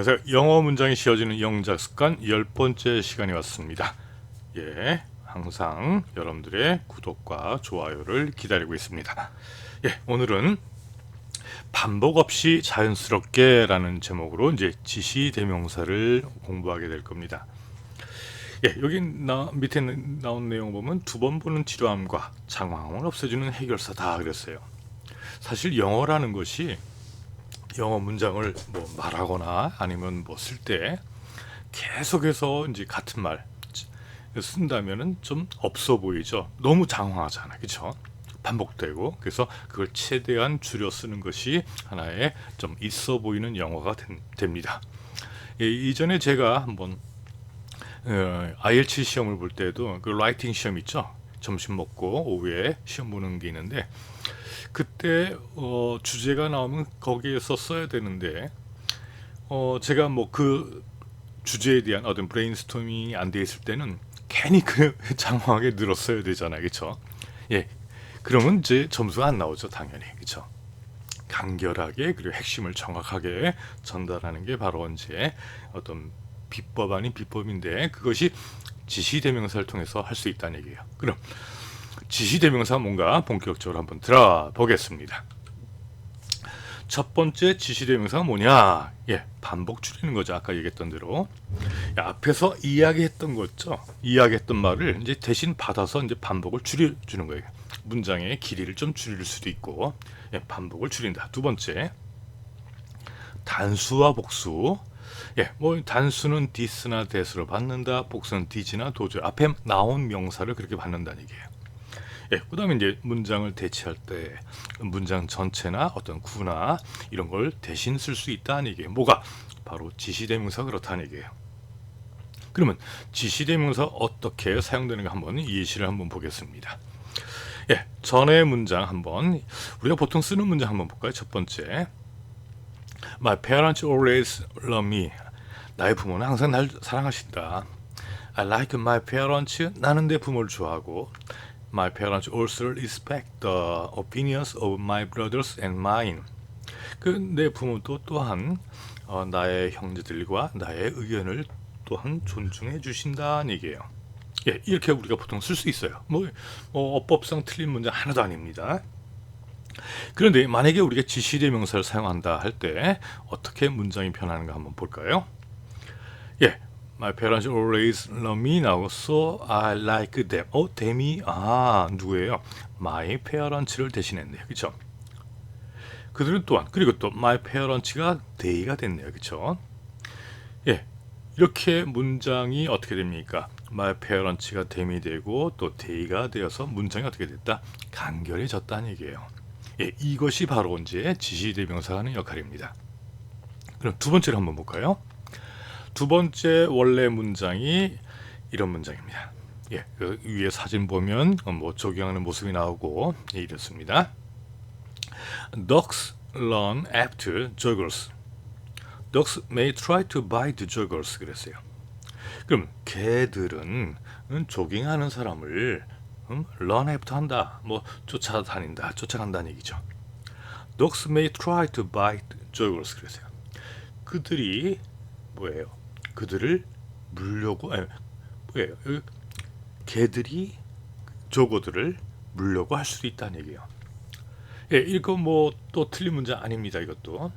안녕하세요. 영어 문장이 쉬워지는 영작 습관 10번째 시간이 왔습니다. 예, 항상 여러분들의 구독과 좋아요를 기다리고 있습니다. 예, 오늘은 반복 없이 자연스럽게 라는 제목으로 이제 지시대명사를 공부하게 될 겁니다. 예, 여기 밑에 나온 내용 보면 두 번 보는 지루함과 장황함을 없애주는 해결사다 그랬어요. 사실 영어라는 것이 영어 문장을 뭐 말하거나 아니면 뭐 쓸 때 계속해서 이제 같은 말 쓴다면은 좀 없어 보이죠. 너무 장황하잖아, 그렇죠? 반복되고 그래서 그걸 최대한 줄여 쓰는 것이 하나의 좀 있어 보이는 영어가 됩니다. 예, 이전에 제가 한번 IELTS 시험을 볼 때도 그 라이팅 시험 있죠. 점심 먹고 오후에 시험 보는 게 있는데 그때 주제가 나오면 거기에서 써야 되는데 제가 뭐 그 주제에 대한 어떤 브레인스토밍이 안 돼 있을 때는 괜히 그 장황하게 늘었어야 되잖아요, 그렇죠? 예, 그러면 이제 점수가 안 나오죠, 당연히, 그렇죠? 간결하게 그리고 핵심을 정확하게 전달하는 게 바로 이제 어떤 비법 아닌 비법인데 그것이 지시대명사를 통해서 할 수 있다는 얘기예요. 그럼 지시대명사 뭔가 본격적으로 한번 들어보겠습니다. 첫 번째 지시대명사가 뭐냐? 예, 반복 줄이는 거죠. 아까 얘기했던 대로. 앞에서 이야기했던 거 있죠? 이야기했던 말을 이제 대신 받아서 이제 반복을 줄여주는 거예요. 문장의 길이를 좀 줄일 수도 있고, 예, 반복을 줄인다. 두 번째, 단수와 복수. 예, 뭐 단수는 this나 that으로 받는다, 복수는 did나 do죠. 앞에 나온 명사를 그렇게 받는다는 얘기예요. 예, 그 다음에 이제 문장을 대체할 때 문장 전체나 어떤 구나 이런 걸 대신 쓸 수 있다는 얘기예요. 뭐가? 바로 지시대명사 그렇다는 얘기예요. 그러면 지시대명사 어떻게 사용되는가 한번 예시를 한번 보겠습니다. 예, 전의 문장 한번 우리가 보통 쓰는 문장 한번 볼까요? 첫 번째, My parents always love me. 나의 부모는 항상 날 사랑하신다. I like my parents. 나는 내 부모를 좋아하고 My parents also respect the opinions of my brothers and mine. 그 내 부모도 또한 나의 형제들과 나의 의견을 또한 존중해 주신다는 얘기예요. 예, 이렇게 우리가 보통 쓸 수 있어요. 뭐 어법상 틀린 문장 하나도 아닙니다. 그런데 만약에 우리가 지시대명사를 사용한다 할 때 어떻게 문장이 변하는가 한번 볼까요? 예, My parents always love me now, so I like them. them이 누구예요? My parents를 대신했네요, 그렇죠? 그들은 또한 그리고 또 my parents가 they가 됐네요, 그렇죠? 예, 이렇게 문장이 어떻게 됩니까? My parents가 them이 되고 또 they가 되어서 문장이 어떻게 됐다? 간결해졌다는 얘기예요. 예, 이것이 바로 이제 지시대명사가 하는 역할입니다. 그럼 두 번째로 한번 볼까요? 두 번째 원래 문장이 이런 문장입니다. 예, 그 위에 사진 보면 뭐 조경하는 모습이 나오고 이렇습니다. Dogs run after joggers. Dogs may try to bite joggers 그랬어요. 그럼 개들은 조깅하는 사람을 run after 한다, 뭐 쫓아다닌다, 쫓아간다는 얘기죠. Dogs may try to bite joggers 그랬어요. 그들이 뭐예요? 그들을 물려고 뭐예요? 개들이 조거들을 물려고 할 수도 있다는 얘기예요. 예, 이거 뭐 또 틀린 문장 아닙니다, 이것도.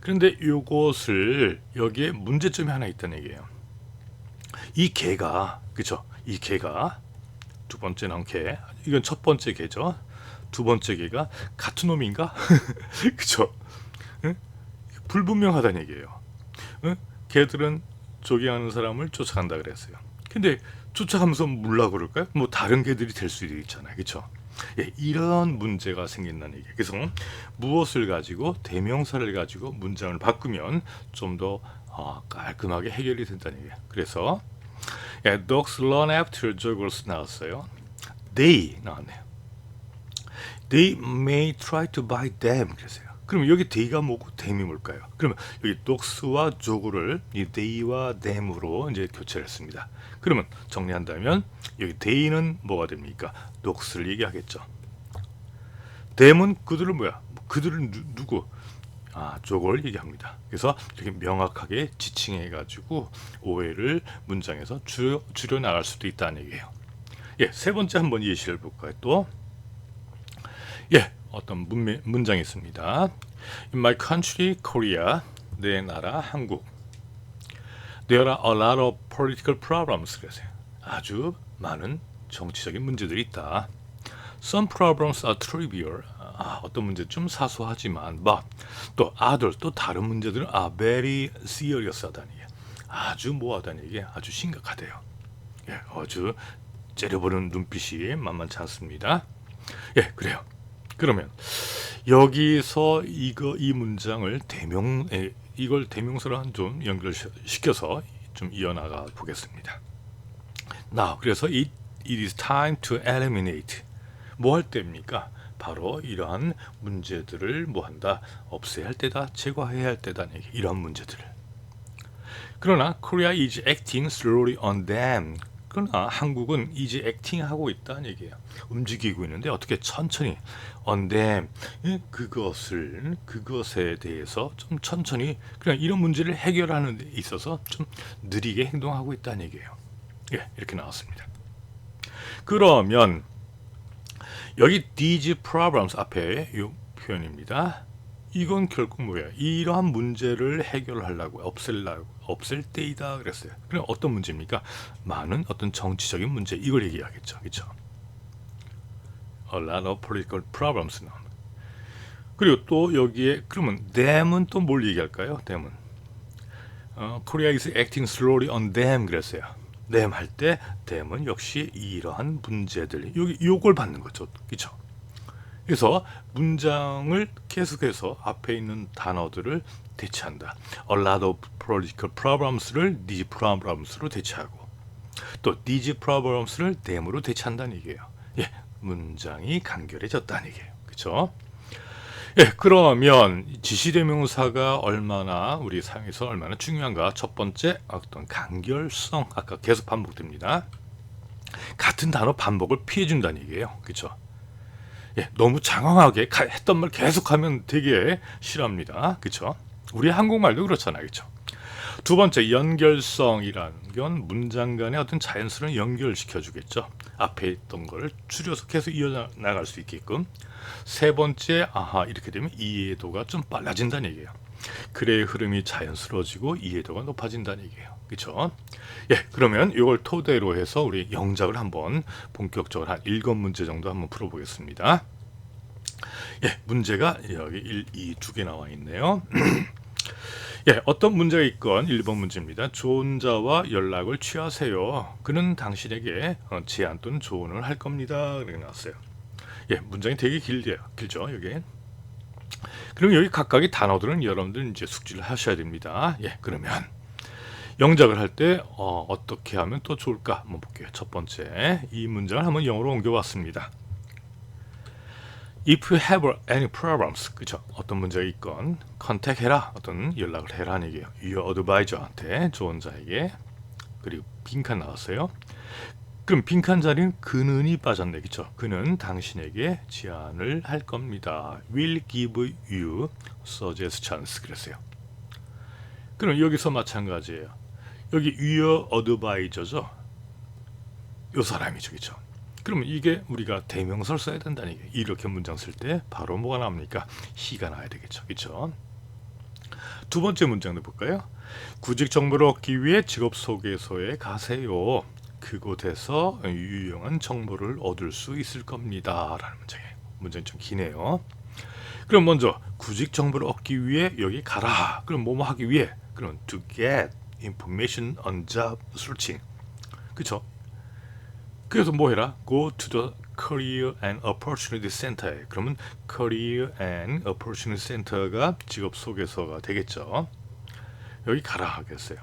그런데 이것을 여기에 문제점이 하나 있다는 얘기예요. 이 개가 그죠? 이 개가 두 번째 나온 개, 이건 첫 번째 개죠. 두 번째 개가 같은 놈인가? 그죠? 응? 불분명하다는 얘기예요. 응? 개들은 조깅하는 사람을 쫓아간다 그랬어요. 근데 쫓아가면서 물라고 그럴까요? 뭐 다른 개들이 될 수도 있잖아요, 그렇죠? 예, 이런 문제가 생긴다는 얘기예요. 그래서 무엇을 가지고 대명사를 가지고 문장을 바꾸면 좀 더 깔끔하게 해결이 된다는 얘기예요. 그래서 예, dogs run after joggers 나왔어요. They 나왔네요. They may try to bite them 그랬어요. 그럼 여기 they가 뭐고 them이 뭘까요? 그러면 여기 dogs와 jog를 이 they와 them으로 이제 교체를 했습니다. 그러면 정리한다면 여기 they는 뭐가 됩니까? dogs를 얘기하겠죠. them은 그들은 뭐야? 그들은 누구? 저걸 얘기합니다. 그래서 이렇게 명확하게 지칭해 가지고 오해를 문장에서 줄여 나갈 수도 있다는 얘기예요. 예, 세 번째 한번 예시를 볼까요? 또 예, 어떤 문장이 있습니다. In my country, Korea, 내 나라 한국, there are a lot of political problems. 그래서 아주 많은 정치적인 문제들이 있다. Some problems are trivial. 어떤 문제 좀 사소하지만, but 또 other 또 다른 문제들은 are very serious하다는 얘기. 아주 뭐하다는 얘기, 아주 심각하대요. 예, 아주 째려보는 눈빛이 만만치 않습니다. 예, 그래요. 그러면 여기서 이 문장을 이걸 대명사로 좀 연결시켜서 좀 이어나가 보겠습니다. 그래서 it is time to eliminate. 뭐 할 때입니까? 바로 이러한 문제들을 뭐한다? 없애야 할 때다, 제거해야 할 때다. 이러한 문제들을. 그러나 Korea is acting slowly on them. 그러나 한국은 이제 액팅하고 있다는 얘기예요. 움직이고 있는데 어떻게 천천히 on them, 그것에 대해서 좀 천천히 그냥 이런 문제를 해결하는 데 있어서 좀 느리게 행동하고 있다는 얘기예요. 예, 이렇게 나왔습니다. 그러면 여기 these problems 앞에 이 표현입니다. 이건 결국 뭐예요? 이러한 문제를 해결하려고 없앨 때이다 그랬어요. 그럼 어떤 문제입니까? 많은 어떤 정치적인 문제, 이걸 얘기하겠죠. 그렇죠? A lot of political problems. 그리고 또 여기에 그러면 them은 또 뭘 얘기할까요? them은 Korea is acting slowly on them 그랬어요. them 할 때 them은 역시 이러한 문제들, 요걸 받는 거죠. 그렇죠? 그래서 문장을 계속해서 앞에 있는 단어들을 대체한다. A lot of political problems를 these problems로 대체하고, 또 these problems를 them으로 대체한다는 얘기예요. 예, 문장이 간결해졌다는 얘기예요. 그렇죠? 예, 그러면 지시대명사가 얼마나 우리 사용에서 얼마나 중요한가? 첫 번째, 어떤 간결성. 아까 계속 반복됩니다. 같은 단어 반복을 피해준다는 얘기예요. 그렇죠? 예, 너무 장황하게 했던 말 계속하면 되게 싫어합니다. 그렇죠? 우리 한국말도 그렇잖아요. 그렇죠? 두 번째, 연결성이라는 건 문장 간의 어떤 자연스러운 연결시켜 주겠죠. 앞에 있던 걸 줄여서 계속 이어나갈 수 있게끔. 세 번째, 이렇게 되면 이해도가 좀 빨라진다는 얘기예요. 글의 흐름이 자연스러워지고 이해도가 높아진다는 얘기예요. 그렇죠? 예, 그러면 이걸 토대로 해서 우리 영작을 한번 본격적으로 한 7 문제 정도 한번 풀어보겠습니다. 예, 문제가 여기 1, 2 두 개 나와 있네요. 예, 어떤 문제가 있건 1번 문제입니다. 조언자와 연락을 취하세요. 그는 당신에게 제안 또는 조언을 할 겁니다. 이렇게 나왔어요. 예, 문장이 되게 길죠, 여기. 그럼 여기 각각의 단어들은 여러분들 이제 숙지를 하셔야 됩니다. 예, 그러면 영작을 할 때 어떻게 하면 또 좋을까 한번 볼게요. 첫 번째, 이 문장을 한번 영어로 옮겨봤습니다. If you have any problems, 그죠? 어떤 문제가 있건 컨택해라, 어떤 연락을 해라는 얘기예요. Your advisor한테, 조언자에게. 그리고 빈칸 나왔어요. 그럼 빈칸 자리는 그는이 빠졌네, 그죠? 그는 당신에게 제안을 할 겁니다. Will give you suggestions 그랬어요. 그럼 여기서 마찬가지예요. 여기 your advisor죠. 요 사람이죠, 그죠? 그러면 이게 우리가 대명사를 써야 된다는 얘기예요. 이렇게 문장 쓸 때 바로 뭐가 나옵니까? he가 나와야 되겠죠, 그죠? 두 번째 문장도 볼까요? 구직 정보를 얻기 위해 직업 소개소에 가세요. 그곳에서 유용한 정보를 얻을 수 있을 겁니다. 라는 문장이에요. 문장이 좀 기네요. 그럼 먼저 구직 정보를 얻기 위해 여기 가라. 그럼 뭐뭐 하기 위해? 그럼 to get information on job searching. 그쵸? 그래서 뭐 해라? Go to the Career and Opportunity Center에. 그러면 Career and Opportunity Center가 직업 소개서가 되겠죠. 여기 가라 하겠어요.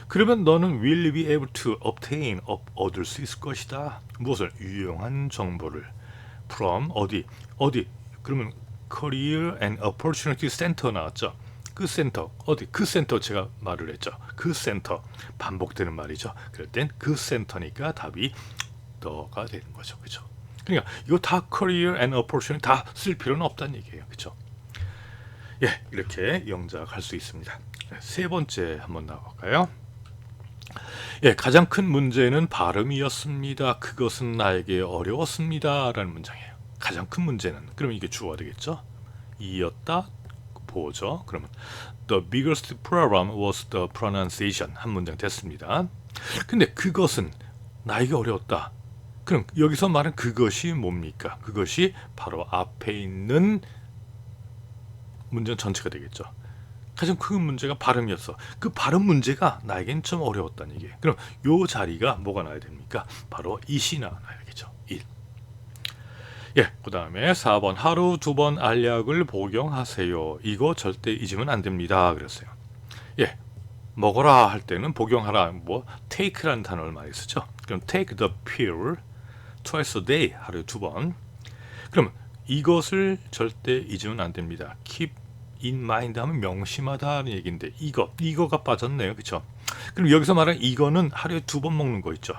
그러면 너는 will be able to obtain, 얻을 수 있을 것이다. 무엇을? 유용한 정보를. from 어디? 그러면 Career and Opportunity Center 나왔죠. 그 센터 어디? 그 센터 제가 말을 했죠. 그 센터 반복되는 말이죠. 그럴 땐 그 센터니까 답이 더가 되는 거죠. 그렇죠? 그러니까 이거 다 Career and Opportunity 다 쓸 필요는 없다는 얘기예요. 그렇죠? 예, 이렇게 영작할 수 있습니다. 세 번째 한번 나가볼까요? 예, 가장 큰 문제는 발음이었습니다. 그것은 나에게 어려웠습니다. 라는 문장이에요. 가장 큰 문제는, 그러면 이게 주어가 되겠죠? 이었다, 보죠. 그러면 The biggest problem was the pronunciation. 한 문장 됐습니다. 근데 그것은 나에게 어려웠다. 그럼 여기서 말한 그것이 뭡니까? 그것이 바로 앞에 있는 문장 전체가 되겠죠. 가장 큰 문제가 발음이었어. 그 발음 문제가 나에겐 좀 어려웠다는 얘기예요. 그럼 요 자리가 뭐가 나야 됩니까? 바로 it이 나와야겠죠. it. 예, 그 다음에 4번 하루 2번 알약을 복용하세요. 이거 절대 잊으면 안 됩니다. 그랬어요. 예, 먹어라 할 때는 복용하라, 뭐 take라는 단어를 많이 쓰죠. 그럼 take the pill twice a day, 하루에 2번. 그럼 이것을 절대 잊으면 안 됩니다. keep in mind 하면 명심하다는 얘기인데 이거가 빠졌네요. 그렇죠? 그럼 여기서 말하는 이거는 하루에 2번 먹는 거 있죠.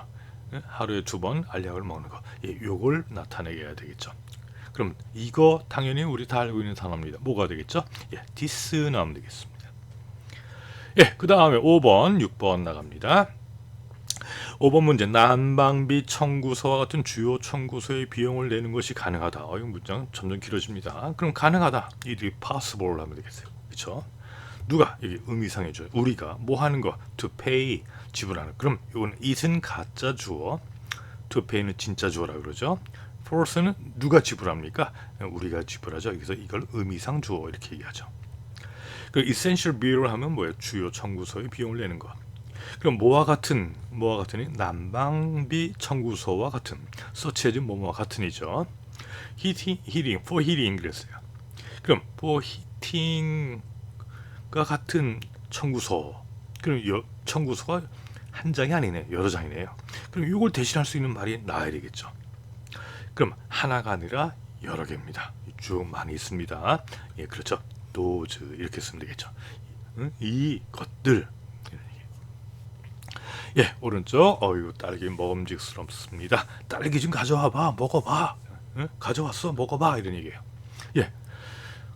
하루에 2번 알약을 먹는 거. 예, 요걸 나타내게 해야 되겠죠. 그럼 이거 당연히 우리 다 알고 있는 단어입니다. 뭐가 되겠죠? 예, this 나오면 되겠습니다. 예, 그 다음에 5번, 6번 나갑니다. 5번 문제, 난방비 청구서와 같은 주요 청구서의 비용을 내는 것이 가능하다. 이 문장 점점 길어집니다. 그럼 가능하다, it is possible 하면 되겠어요. 그렇죠? 누가 여기 의미상해줘요. 우리가 뭐 하는 거, to pay, 지불하는. 그럼 이건 it은 가짜 주어, to pay는 진짜 주어라 그러죠. force는 누가 지불합니까? 우리가 지불하죠. 여기서 이걸 의미상 주어 이렇게 얘기하죠. 그 essential bill을 하면 뭐예요? 주요 청구서의 비용을 내는 거. 그럼 뭐와 같은이 난방비 청구서와 같은, such as 뭐와 같은이죠. heating, for heating 그랬어요. 그럼 for heating과 같은 청구서. 그럼 청구서가 한 장이 아니네, 여러 장이네요. 그럼 이걸 대신할 수 있는 말이 나와야 되겠죠. 그럼 하나가 아니라 여러 개입니다. 쭉 많이 있습니다. 예, 그렇죠. those 이렇게 쓰면 되겠죠. 이 것들. 예, 오른쪽. 이거 딸기 먹음직스럽습니다. 딸기 좀 가져와봐, 먹어봐. 가져왔어, 먹어봐, 이런 얘기예요. 예,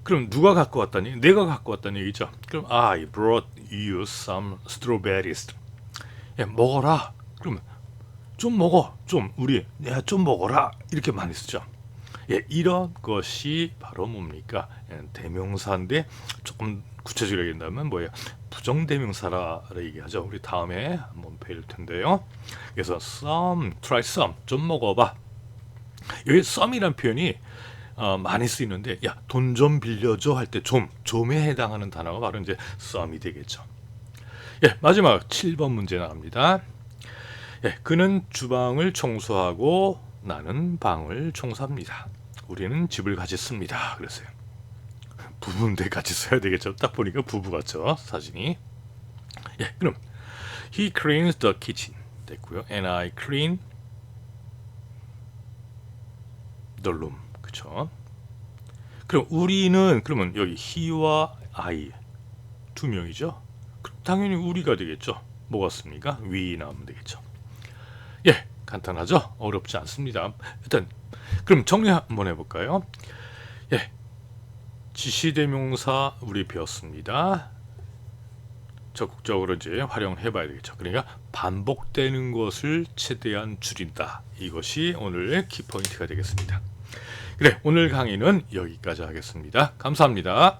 그럼 누가 갖고 왔다니? 내가 갖고 왔다는 얘기죠. 그럼 I brought you some strawberries. 예, 먹어라. 그러면 좀 먹어, 좀 우리 좀 먹어라, 이렇게 많이 쓰죠. 예, 이런 것이 바로 뭡니까? 대명사인데 조금 구체적으로 얘기한다면 뭐예요? 부정대명사라 얘기하죠. 우리 다음에 한번 배울 텐데요. 그래서 some, try some, 좀 먹어봐. 여기 some이란 표현이 많이 쓰이는데, 야, 돈 좀 빌려줘 할 때 좀에 해당하는 단어가 바로 이제 some이 되겠죠. 예, 마지막 7번 문제 나갑니다. 예, 그는 주방을 청소하고 나는 방을 청소합니다. 우리는 집을 같이 씁니다. 그랬어요. 부부인데 같이 써야 되겠죠. 딱 보니까 부부 같죠, 사진이. 예, 그럼 he cleans the kitchen 됐고요. and I clean the room. 그렇죠? 그럼 우리는, 그러면 여기 he와 I 두 명이죠. 당연히 우리가 되겠죠. 뭐 같습니까? we 나오면 되겠죠. 예, 간단하죠? 어렵지 않습니다. 일단 그럼 정리 한번 해볼까요? 예, 지시대명사 우리 배웠습니다. 적극적으로 이제 활용해봐야 되겠죠. 그러니까 반복되는 것을 최대한 줄인다. 이것이 오늘 키포인트가 되겠습니다. 그래, 오늘 강의는 여기까지 하겠습니다. 감사합니다.